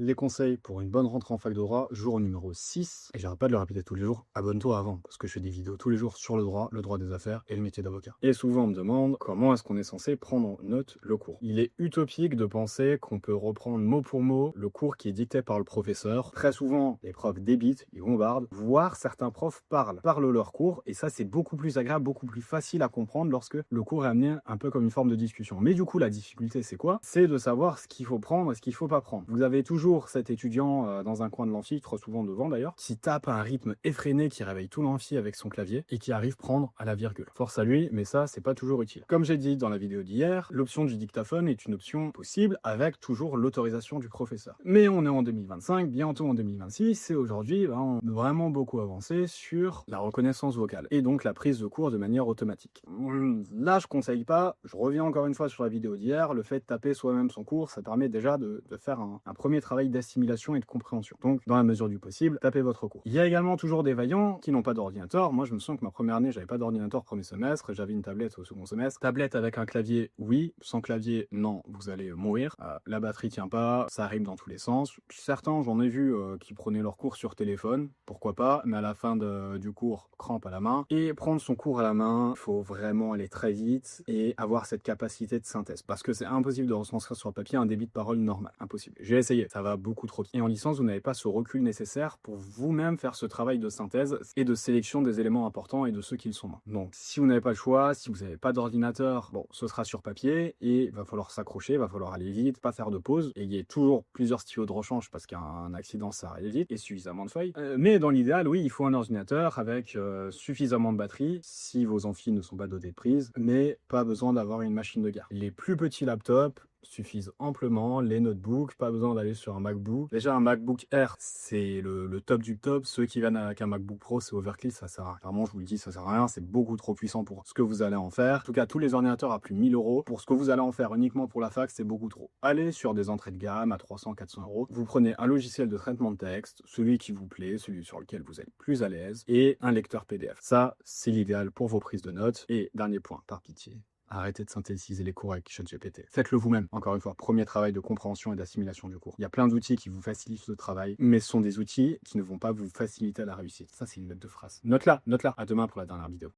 Les conseils pour une bonne rentrée en fac de droit, jour numéro 6. Et j'arrête pas de le répéter tous les jours, abonne-toi avant, parce que je fais des vidéos tous les jours sur le droit des affaires et le métier d'avocat. Et souvent on me demande comment est-ce qu'on est censé prendre en note le cours. Il est utopique de penser qu'on peut reprendre mot pour mot le cours qui est dicté par le professeur. Très souvent, les profs débitent, ils bombardent, voire certains profs parlent leur cours, et ça c'est beaucoup plus agréable, beaucoup plus facile à comprendre lorsque le cours est amené un peu comme une forme de discussion. Mais du coup, la difficulté c'est quoi? C'est de savoir ce qu'il faut prendre et ce qu'il faut pas prendre. Vous avez toujours cet étudiant dans un coin de l'amphi, trop souvent devant d'ailleurs, qui tape à un rythme effréné, qui réveille tout l'amphi avec son clavier et qui arrive prendre à la virgule. Force à lui, mais ça, c'est pas toujours utile. Comme j'ai dit dans la vidéo d'hier, l'option du dictaphone est une option possible avec toujours l'autorisation du professeur. Mais on est en 2025, bientôt en 2026, et aujourd'hui, on a vraiment beaucoup avancé sur la reconnaissance vocale et donc la prise de cours de manière automatique. Là, je conseille pas, je reviens encore une fois sur la vidéo d'hier, le fait de taper soi-même son cours, ça permet déjà de faire un premier travail d'assimilation et de compréhension. Donc, dans la mesure du possible, tapez votre cours. Il y a également toujours des vaillants qui n'ont pas d'ordinateur. Moi, je me sens que ma première année, j'avais pas d'ordinateur premier semestre, j'avais une tablette au second semestre. Tablette avec un clavier, oui. Sans clavier, non, vous allez mourir. La batterie tient pas, ça arrive dans tous les sens. Certains, j'en ai vu qui prenaient leur cours sur téléphone, pourquoi pas, mais à la fin du cours, crampe à la main. Et prendre son cours à la main, il faut vraiment aller très vite et avoir cette capacité de synthèse. Parce que c'est impossible de retranscrire sur papier un débit de parole normal. Impossible. J'ai essayé, ça va beaucoup trop vite. Et en licence, vous n'avez pas ce recul nécessaire pour vous-même faire ce travail de synthèse et de sélection des éléments importants et de ceux qui le sont moins. Donc, si vous n'avez pas le choix, si vous n'avez pas d'ordinateur, bon, ce sera sur papier et il va falloir s'accrocher, il va falloir aller vite, pas faire de pause. Et il y a toujours plusieurs stylos de rechange parce qu'un accident, ça arrive vite et suffisamment de feuilles. Mais dans l'idéal, oui, il faut un ordinateur avec suffisamment de batterie si vos amphis ne sont pas dotés de prise, mais pas besoin d'avoir une machine de guerre. Les plus petits laptops suffisent amplement, les notebooks, pas besoin d'aller sur un MacBook. Déjà un MacBook Air, c'est le top du top. Ceux qui viennent avec un MacBook Pro, c'est overkill, ça sert à rien. Clairement, je vous le dis, ça sert à rien, c'est beaucoup trop puissant pour ce que vous allez en faire. En tout cas, tous les ordinateurs à plus de 1000 euros, pour ce que vous allez en faire uniquement pour la fac, c'est beaucoup trop. Allez sur des entrées de gamme à 300, 400 euros. Vous prenez un logiciel de traitement de texte, celui qui vous plaît, celui sur lequel vous êtes plus à l'aise, et un lecteur PDF. Ça, c'est l'idéal pour vos prises de notes. Et dernier point, par pitié, arrêtez de synthétiser les cours avec ChatGPT. Faites-le vous-même. Encore une fois, premier travail de compréhension et d'assimilation du cours. Il y a plein d'outils qui vous facilitent le travail, mais ce sont des outils qui ne vont pas vous faciliter la réussite. Ça, c'est une note de phrase. Note-la, note-la. À demain pour la dernière vidéo.